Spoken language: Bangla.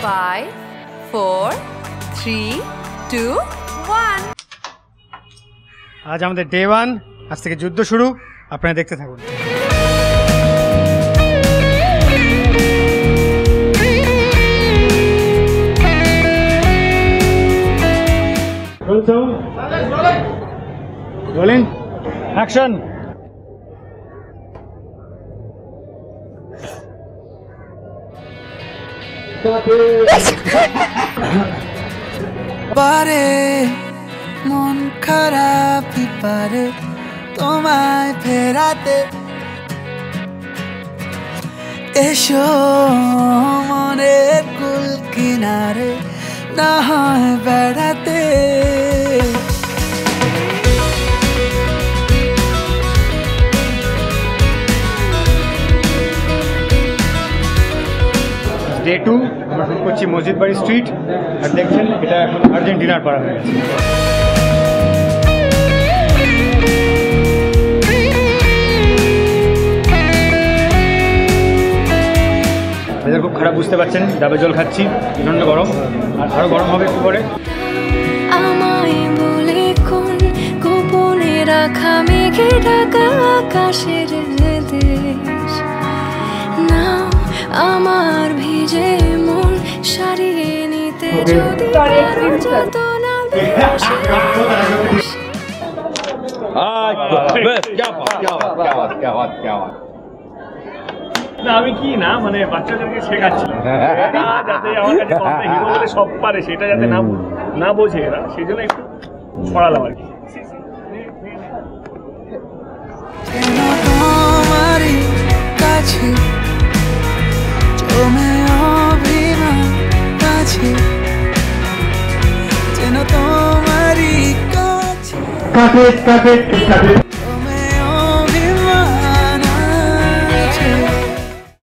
5, 4, 3, 2, 1. আজ আমাদের ডে 1, আজ থেকে যুদ্ধ শুরু। আপনারা দেখতে থাকুন। Rolling. Action. পারে মন খারাপই পারে তোমায় ফেরাতে, এসো মনের কুল কিনারে না হয় বেড়াতে। ডে 2 আমরা শুরু করছি মসজিদ বাড়ি স্ট্রিট। আর দেখছেন এটা এখন আর্জেন্টিনার পাড়া হয়ে গেছে। ওয়েদার খুব খারাপ, বুঝতে পারছেন। ডাবের জল খাচ্ছি, প্রচণ্ড গরম, আর আরও গরম হবে একটু পরে। আমায় বলে কোন গোপনে রাখা মেঘে ঢাকা আকাশের দেশ, নাও আমার ভিজে মন সারিয়ে নিতে যদি যত না না আমি কি না মানে বাচ্চাদেরকে শেখাচ্ছি যাতে আমার কাছে হিরো বলে সব পারে সেটা যাতে না বোঝে এরা, সেই জন্য একটু পড়ালাম আর কি। তোমারই কাছে জমে অভিমান আছে, যেন তোমারই কাছে